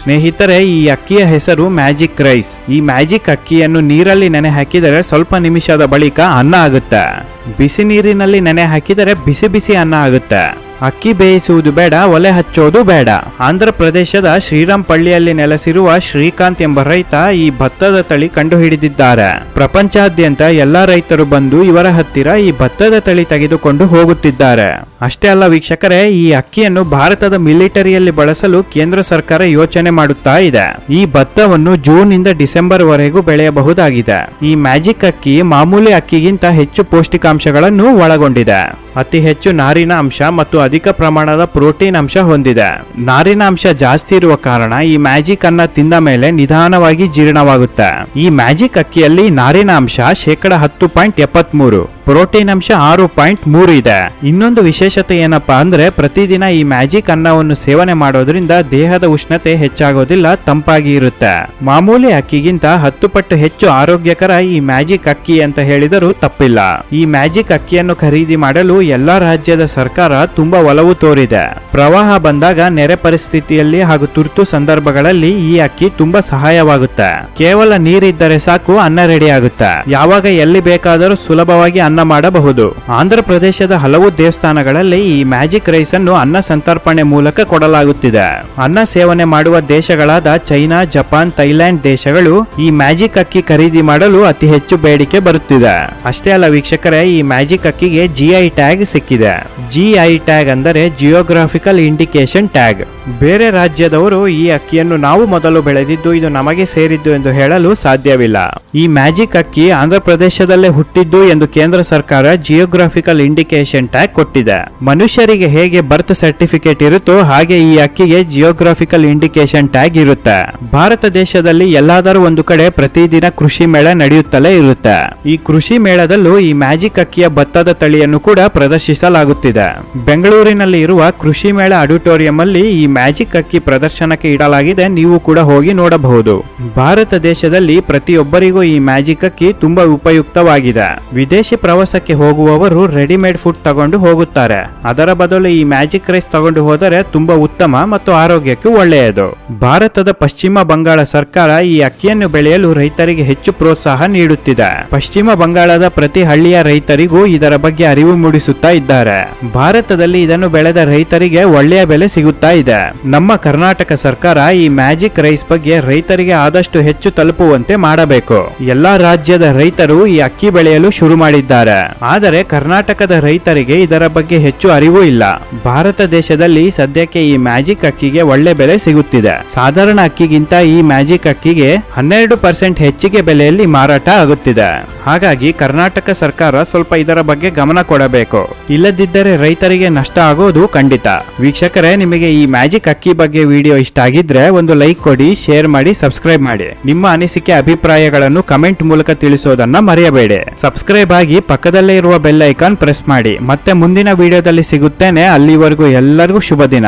ಸ್ನೇಹಿತರೆ, ಈ ಅಕ್ಕಿಯ ಹೆಸರು ಮ್ಯಾಜಿಕ್ ರೈಸ್. ಈ ಮ್ಯಾಜಿಕ್ ಅಕ್ಕಿಯನ್ನು ನೀರಲ್ಲಿ ನೆನೆ ಹಾಕಿದರೆ ಸ್ವಲ್ಪ ನಿಮಿಷದ ಬಳಿಕ ಅನ್ನ ಆಗುತ್ತೆ. ಬಿಸಿ ನೀರಿನಲ್ಲಿ ನೆನೆ ಹಾಕಿದರೆ ಬಿಸಿ ಬಿಸಿ ಅನ್ನ ಆಗುತ್ತೆ. ಅಕ್ಕಿ ಬೇಯಿಸುವುದು ಬೇಡ, ಒಲೆ ಹಚ್ಚೋದು ಬೇಡ. ಆಂಧ್ರ ಪ್ರದೇಶದ ಶ್ರೀರಾಮ್ಪಳ್ಳಿಯಲ್ಲಿ ನೆಲೆಸಿರುವ ಶ್ರೀಕಾಂತ್ ಎಂಬ ರೈತ ಈ ಭತ್ತದ ತಳಿ ಕಂಡುಹಿಡಿದಿದ್ದಾರೆ. ಪ್ರಪಂಚಾದ್ಯಂತ ಎಲ್ಲಾ ರೈತರು ಬಂದು ಇವರ ಹತ್ತಿರ ಈ ಭತ್ತದ ತಳಿ ತೆಗೆದುಕೊಂಡು ಹೋಗುತ್ತಿದ್ದಾರೆ. ಅಷ್ಟೇ ಅಲ್ಲ ವೀಕ್ಷಕರೇ, ಈ ಅಕ್ಕಿಯನ್ನು ಭಾರತದ ಮಿಲಿಟರಿಯಲ್ಲಿ ಬಳಸಲು ಕೇಂದ್ರ ಸರ್ಕಾರ ಯೋಚನೆ ಮಾಡುತ್ತಾ ಇದೆ. ಈ ಭತ್ತವನ್ನು ಜೂನ್ ಇಂದ ಡಿಸೆಂಬರ್ ವರೆಗೂ ಬೆಳೆಯಬಹುದಾಗಿದೆ. ಈ ಮ್ಯಾಜಿಕ್ ಅಕ್ಕಿ ಮಾಮೂಲಿ ಅಕ್ಕಿಗಿಂತ ಹೆಚ್ಚು ಪೌಷ್ಟಿಕಾಂಶಗಳನ್ನು ಒಳಗೊಂಡಿದೆ. ಅತಿ ಹೆಚ್ಚು ನಾರಿನ ಅಂಶ ಮತ್ತು ಅಧಿಕ ಪ್ರಮಾಣದ ಪ್ರೋಟೀನ್ ಅಂಶ ಹೊಂದಿದೆ. ನಾರಿನ ಅಂಶ ಜಾಸ್ತಿ ಇರುವ ಕಾರಣ ಈ ಮ್ಯಾಜಿಕ್ ಅನ್ನ ತಿಂದ ಮೇಲೆ ನಿಧಾನವಾಗಿ ಜೀರ್ಣವಾಗುತ್ತೆ. ಈ ಮ್ಯಾಜಿಕ್ ಅಕ್ಕಿಯಲ್ಲಿ ನಾರಿನ ಅಂಶ 10.73%, ಪ್ರೋಟೀನ್ ಅಂಶ 6.3 ಇದೆ. ಇನ್ನೊಂದು ವಿಶೇಷತೆ ಏನಪ್ಪಾ ಅಂದ್ರೆ, ಪ್ರತಿದಿನ ಈ ಮ್ಯಾಜಿಕ್ ಅನ್ನವನ್ನು ಸೇವನೆ ಮಾಡೋದ್ರಿಂದ ದೇಹದ ಉಷ್ಣತೆ ಹೆಚ್ಚಾಗೋದಿಲ್ಲ, ತಂಪಾಗಿ ಇರುತ್ತೆ. ಮಾಮೂಲಿ ಅಕ್ಕಿಗಿಂತ 10 ಪಟ್ಟು ಹೆಚ್ಚು ಆರೋಗ್ಯಕರ ಈ ಮ್ಯಾಜಿಕ್ ಅಕ್ಕಿ ಅಂತ ಹೇಳಿದರೂ ತಪ್ಪಿಲ್ಲ. ಈ ಮ್ಯಾಜಿಕ್ ಅಕ್ಕಿಯನ್ನು ಖರೀದಿ ಮಾಡಲು ಎಲ್ಲಾ ರಾಜ್ಯದ ಸರ್ಕಾರ ತುಂಬಾ ಒಲವು ತೋರಿದೆ. ಪ್ರವಾಹ ಬಂದಾಗ, ನೆರೆ ಪರಿಸ್ಥಿತಿಯಲ್ಲಿ ಹಾಗೂ ತುರ್ತು ಸಂದರ್ಭಗಳಲ್ಲಿ ಈ ಅಕ್ಕಿ ತುಂಬಾ ಸಹಾಯವಾಗುತ್ತೆ. ಕೇವಲ ನೀರಿದ್ದರೆ ಸಾಕು, ಅನ್ನ ರೆಡಿ ಆಗುತ್ತೆ. ಯಾವಾಗ ಎಲ್ಲಿ ಬೇಕಾದರೂ ಸುಲಭವಾಗಿ ಅನ್ನ ಮಾಡಬಹುದು. ಆಂಧ್ರ ಪ್ರದೇಶದ ಹಲವು ದೇವಸ್ಥಾನಗಳಲ್ಲಿ ಈ ಮ್ಯಾಜಿಕ್ ರೈಸ್ ಅನ್ನು ಅನ್ನ ಸಂತರ್ಪಣೆ ಮೂಲಕ ಕೊಡಲಾಗುತ್ತಿದೆ. ಅನ್ನ ಸೇವನೆ ಮಾಡುವ ದೇಶಗಳಾದ ಚೈನಾ, ಜಪಾನ್, ಥೈಲ್ಯಾಂಡ್ ದೇಶಗಳು ಈ ಮ್ಯಾಜಿಕ್ ಅಕ್ಕಿ ಖರೀದಿ ಮಾಡಲು ಅತಿ ಹೆಚ್ಚು ಬೇಡಿಕೆ ಬರುತ್ತಿದೆ. ಅಷ್ಟೇ ಅಲ್ಲ ವೀಕ್ಷಕರೇ, ಈ ಮ್ಯಾಜಿಕ್ ಅಕ್ಕಿಗೆ GI ಟ್ಯಾಗ್ ಸಿಕ್ಕಿದೆ. GI ಟ್ಯಾಗ್ ಅಂದರೆ ಜಿಯೋಗ್ರಾಫಿಕಲ್ ಇಂಡಿಕೇಶನ್ ಟ್ಯಾಗ್. ಬೇರೆ ರಾಜ್ಯದವರು ಈ ಅಕ್ಕಿಯನ್ನು ನಾವು ಮೊದಲು ಬೆಳೆದಿದ್ದು, ಇದು ನಮಗೆ ಸೇರಿದ್ದು ಎಂದು ಹೇಳಲು ಸಾಧ್ಯವಿಲ್ಲ. ಈ ಮ್ಯಾಜಿಕ್ ಅಕ್ಕಿ ಆಂಧ್ರ ಪ್ರದೇಶದಲ್ಲೇ ಹುಟ್ಟಿದ್ದು ಎಂದು ಕೇಂದ್ರ ಸರ್ಕಾರ ಜಿಯೋಗ್ರಾಫಿಕಲ್ ಇಂಡಿಕೇಶನ್ ಟ್ಯಾಗ್ ಕೊಟ್ಟಿದೆ. ಮನುಷ್ಯರಿಗೆ ಹೇಗೆ ಬರ್ತ್ ಸರ್ಟಿಫಿಕೇಟ್ ಇರುತ್ತೋ ಹಾಗೆ ಈ ಅಕ್ಕಿಗೆ ಜಿಯೋಗ್ರಾಫಿಕಲ್ ಇಂಡಿಕೇಶನ್ ಟ್ಯಾಗ್ ಇರುತ್ತೆ. ಭಾರತ ದೇಶದಲ್ಲಿ ಎಲ್ಲಾದರೂ ಒಂದು ಕಡೆ ಪ್ರತಿದಿನ ಕೃಷಿ ಮೇಳ ನಡೆಯುತ್ತಲೇ ಇರುತ್ತೆ. ಈ ಕೃಷಿ ಮೇಳದಲ್ಲೂ ಈ ಮ್ಯಾಜಿಕ್ ಅಕ್ಕಿಯ ಭತ್ತದ ತಳಿಯನ್ನು ಕೂಡ ಪ್ರದರ್ಶಿಸಲಾಗುತ್ತಿದೆ. ಬೆಂಗಳೂರಿನಲ್ಲಿ ಇರುವ ಕೃಷಿ ಮೇಳ ಆಡಿಟೋರಿಯಂ ಅಲ್ಲಿ ಈ ಮ್ಯಾಜಿಕ್ ಅಕ್ಕಿ ಪ್ರದರ್ಶನಕ್ಕೆ ಇಡಲಾಗಿದೆ. ನೀವು ಕೂಡ ಹೋಗಿ ನೋಡಬಹುದು. ಭಾರತ ದೇಶದಲ್ಲಿ ಪ್ರತಿಯೊಬ್ಬರಿಗೂ ಈ ಮ್ಯಾಜಿಕ್ ಅಕ್ಕಿ ತುಂಬಾ ಉಪಯುಕ್ತವಾಗಿದೆ. ವಿದೇಶಿ ಪ್ರವಾಸಕ್ಕೆ ಹೋಗುವವರು ರೆಡಿಮೇಡ್ ಫುಡ್ ತಗೊಂಡು ಹೋಗುತ್ತಾರೆ. ಅದರ ಬದಲು ಈ ಮ್ಯಾಜಿಕ್ ರೈಸ್ ತಗೊಂಡು ಹೋದರೆ ತುಂಬಾ ಉತ್ತಮ ಮತ್ತು ಆರೋಗ್ಯಕ್ಕೆ ಒಳ್ಳೆಯದು. ಭಾರತದ ಪಶ್ಚಿಮ ಬಂಗಾಳ ಸರ್ಕಾರ ಈ ಅಕ್ಕಿಯನ್ನು ಬೆಳೆಯಲು ರೈತರಿಗೆ ಹೆಚ್ಚು ಪ್ರೋತ್ಸಾಹ ನೀಡುತ್ತಿದೆ. ಪಶ್ಚಿಮ ಬಂಗಾಳದ ಪ್ರತಿ ಹಳ್ಳಿಯ ರೈತರಿಗೂ ಇದರ ಬಗ್ಗೆ ಅರಿವು ಮೂಡಿಸುತ್ತಾ ಇದ್ದಾರೆ. ಭಾರತದಲ್ಲಿ ಇದನ್ನು ಬೆಳೆದ ರೈತರಿಗೆ ಒಳ್ಳೆಯ ಬೆಲೆ ಸಿಗುತ್ತಾ ಇದೆ. ನಮ್ಮ ಕರ್ನಾಟಕ ಸರ್ಕಾರ ಈ ಮ್ಯಾಜಿಕ್ ರೈಸ್ ಬಗ್ಗೆ ರೈತರಿಗೆ ಆದಷ್ಟು ಹೆಚ್ಚು ತಲುಪುವಂತೆ ಮಾಡಬೇಕು. ಎಲ್ಲಾ ರಾಜ್ಯದ ರೈತರು ಈ ಅಕ್ಕಿ ಬೆಳೆಯಲು ಶುರು ಮಾಡಿದ್ದಾರೆ. ಆದರೆ ಕರ್ನಾಟಕದ ರೈತರಿಗೆ ಇದರ ಬಗ್ಗೆ ಹೆಚ್ಚು ಅರಿವು ಇಲ್ಲ. ಭಾರತ ದೇಶದಲ್ಲಿ ಸದ್ಯಕ್ಕೆ ಈ ಮ್ಯಾಜಿಕ್ ಅಕ್ಕಿಗೆ ಒಳ್ಳೆ ಬೆಲೆ ಸಿಗುತ್ತಿದೆ. ಸಾಧಾರಣ ಅಕ್ಕಿಗಿಂತ ಈ ಮ್ಯಾಜಿಕ್ ಅಕ್ಕಿಗೆ 12% ಹೆಚ್ಚಿಗೆ ಬೆಲೆಯಲ್ಲಿ ಮಾರಾಟ ಆಗುತ್ತಿದೆ. ಹಾಗಾಗಿ ಕರ್ನಾಟಕ ಸರ್ಕಾರ ಸ್ವಲ್ಪ ಇದರ ಬಗ್ಗೆ ಗಮನ ಕೊಡಬೇಕು. ಇಲ್ಲದಿದ್ದರೆ ರೈತರಿಗೆ ನಷ್ಟ ಆಗೋದು ಖಂಡಿತ. ವೀಕ್ಷಕರೇ, ನಿಮಗೆ ಈ ಮ್ಯಾಜಿಕ್ ಅಕ್ಕಿ ಬಗ್ಗೆ ವಿಡಿಯೋ ಇಷ್ಟ ಆಗಿದ್ರೆ ಒಂದು ಲೈಕ್ ಕೊಡಿ, ಶೇರ್ ಮಾಡಿ, ಸಬ್ಸ್ಕ್ರೈಬ್ ಮಾಡಿ. ನಿಮ್ಮ ಅನಿಸಿಕೆ ಅಭಿಪ್ರಾಯಗಳನ್ನು ಕಮೆಂಟ್ ಮೂಲಕ ತಿಳಿಸೋದನ್ನ ಮರೆಯಬೇಡಿ. ಸಬ್ಸ್ಕ್ರೈಬ್ ಆಗಿ ಪಕ್ಕದಲ್ಲೇ ಇರುವ ಬೆಲ್ ಐಕಾನ್ ಪ್ರೆಸ್ ಮಾಡಿ. ಮತ್ತೆ ಮುಂದಿನ ವಿಡಿಯೋದಲ್ಲಿ ಸಿಗುತ್ತೇನೆ. ಅಲ್ಲಿವರೆಗೂ ಎಲ್ಲರಿಗೂ ಶುಭ ದಿನ.